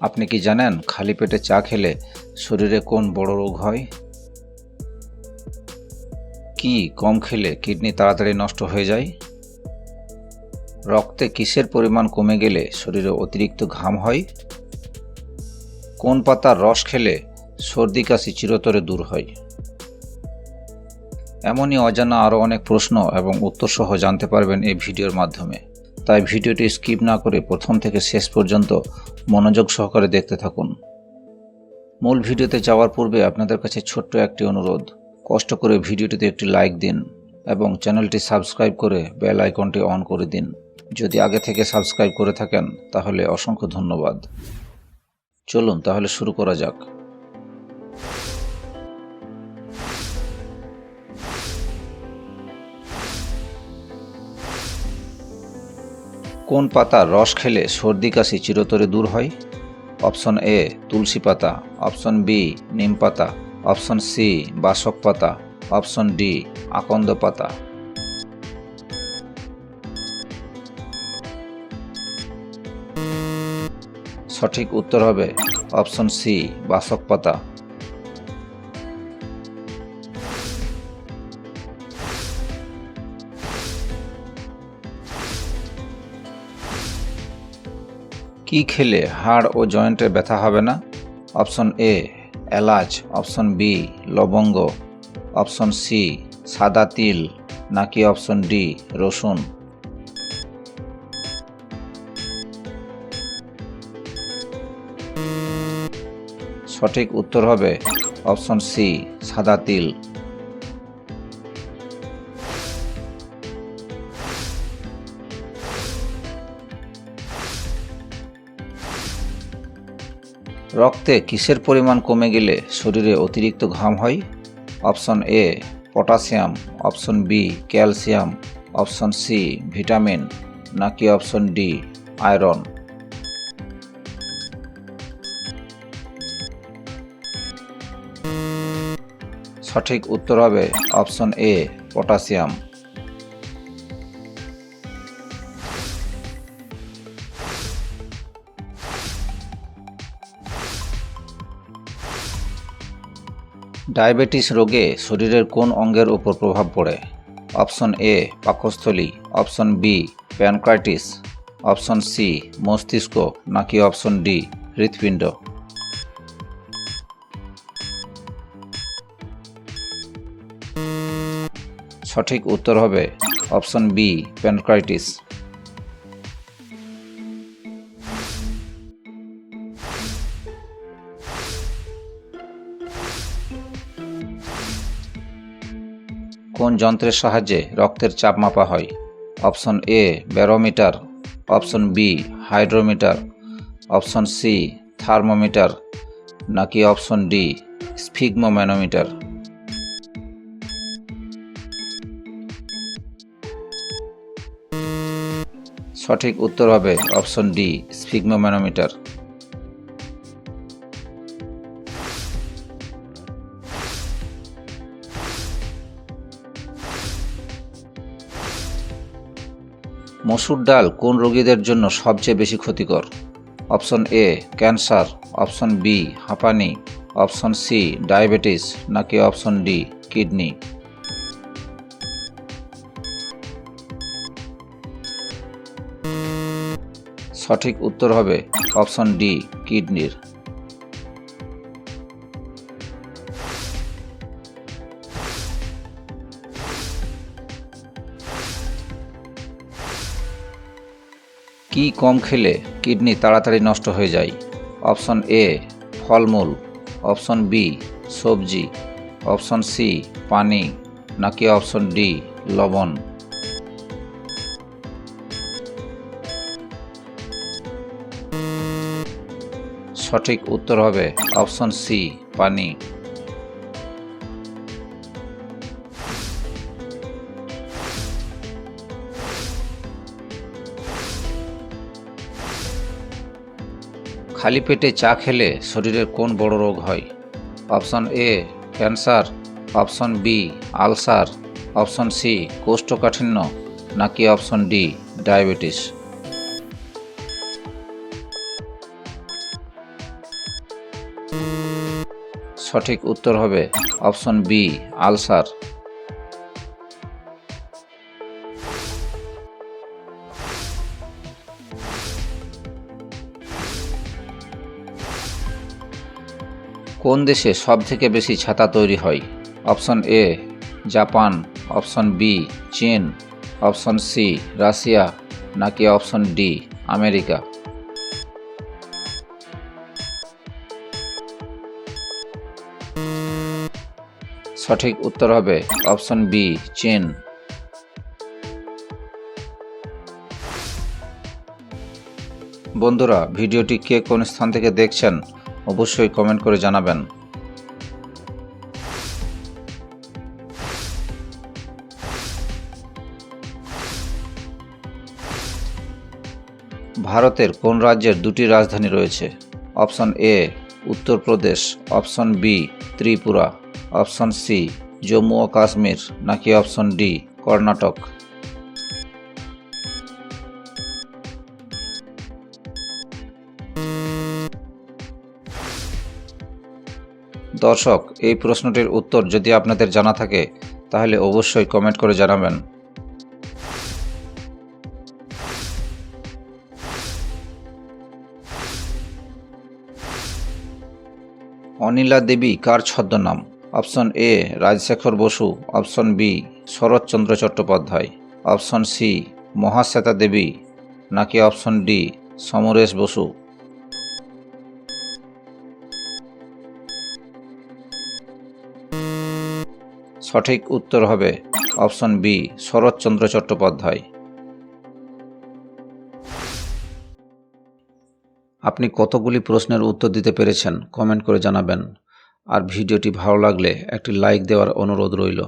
আপনি কি জানেন খালি পেটে চা খেলে শরীরে কোন বড় রোগ হয়? কি কম খেলে কিডনি তাড়াতাড়ি নষ্ট হয়ে যায়? রক্তে কিসের পরিমাণ কমে গেলে শরীরে অতিরিক্ত ঘাম হয়? কোন পাতার রস খেলে সর্দি কাশি চিরতরে দূর হয়? এমনই অজানা আরও অনেক প্রশ্ন এবং উত্তর সহ জানতে পারবেন এই ভিডিওর মাধ্যমে। তাই ভিডিওটি স্কিপ না করে প্রথম থেকে শেষ পর্যন্ত মনোযোগ সহকারে দেখতে থাকুন। মূল ভিডিওতে যাওয়ার পূর্বে আপনাদের কাছে ছোট্ট একটি অনুরোধ, কষ্ট করে ভিডিওটিতে একটি লাইক দিন এবং চ্যানেলটি সাবস্ক্রাইব করে বেল আইকনটি অন করে দিন। যদি আগে থেকে সাবস্ক্রাইব করে থাকেন তাহলে অসংখ্য ধন্যবাদ। চলুন তাহলে শুরু করা যাক। কোন পাতার রস খেলে সর্দি কাশি চিরতরে দূর হয়? অপশন এ তুলসী পাতা, অপশন বি নিম পাতা, অপশন সি বাসক পাতা, অপশন ডি আকন্দ পাতা। সঠিক উত্তর হবে অপশন সি বাসক পাতা। কি খেলে হাড় ও জয়েন্টে ব্যথা হবে না? অপশন এ এলাচ, অপশন বি লবঙ্গ, অপশন সি সাদা তিল, নাকি অপশন ডি রসুন। সঠিক উত্তর হবে অপশন সি সাদা তিল। রক্তে কিসের পরিমাণ কমে গেলে শরীরে অতিরিক্ত ঘাম হয়? Option A potassium, option B calcium, option C vitamin, নাকি অপশন ডি আয়রন। সঠিক উত্তর হবে অপশন এ পটাশিয়াম। ডায়াবেটিস রোগে শরীরের কোন অঙ্গের উপর প্রভাব পড়ে? অপশন এ পাকস্থলী, অপশন বি প্যানক্রাইটিস, অপশন সি মস্তিষ্ক, নাকি অপশন ডি হৃৎপিণ্ড। সঠিক উত্তর হবে অপশন বি প্যানক্রাইটিস। কোন যন্ত্রের সাহায্যে রক্তের চাপ মাপা হয়? Option A barometer, option B hydrometer, option C thermometer, নাকি অপশন ডি স্ফিগমোম্যানোমিটার। সঠিক উত্তর হবে অপশন ডি স্ফিগমোম্যানোমিটার। মসুর ডাল কোন রোগীদের জন্য সবচেয়ে বেশি ক্ষতিকর? Option A cancer, option B হাঁপানি, অপশন সি ডায়াবেটিস, নাকি অপশন ডি কিডনি। সঠিক উত্তর হবে অপশন ডি কিডনির। কি কম খেলে কিডনি তাড়াতাড়ি নষ্ট হয়ে যায়? অপশন এ ফলমূল, অপশন বি সবজি, অপশন সি পানি, নাকি অপশন ডি লবণ। সঠিক উত্তর হবে অপশন সি পানি। খালি পেটে চা খেলে শরীরের কোন বড় রোগ হয়? Option A cancer, option B ulcer, option C কোষ্ঠকাঠিন্য, নাকি অপশন ডি ডায়াবেটিস। সঠিক উত্তর হবে অপশন বি, আলসার। কোন দেশে সবথেকে বেশি ছাতা তৈরি হয়? Option A, Japan, option B, চীন, অপশন সি, রাশিয়া, নাকি অপশন ডি, আমেরিকা? সঠিক উত্তর হবে অপশন বি, চীন। বন্ধুরা, ভিডিওটি কে কোন স্থান থেকে দেখছেন অবশ্যই কমেন্ট করে জানাবেন। ভারতের কোন রাজ্যের দুটি রাজধানী রয়েছে? Option A, Uttar Pradesh, option B, Tripura, option C, Jammu ও কাশ্মীর, নাকি অপশন ডি, কর্ণাটক? দর্শক, এই প্রশ্নটির উত্তর যদি আপনাদের জানা থাকে তাহলে অবশ্যই কমেন্ট করে জানাবেন। অনিলা দেবী কার ছদ্মনাম? Option A, Rajshekhar Basu, option B, Sharatchandra Chattopadhyay, option C, Mahasweta Devi, নাকি অপশন ডি, সমরেশ বসু? সঠিক উত্তর হবে অপশন বি, শরৎচন্দ্র চট্টোপাধ্যায়। আপনি কতগুলি প্রশ্নের উত্তর দিতে পেরেছেন কমেন্ট করে জানাবেন। আর ভিডিওটি ভালো লাগলে একটি লাইক দেওয়ার অনুরোধ রইল।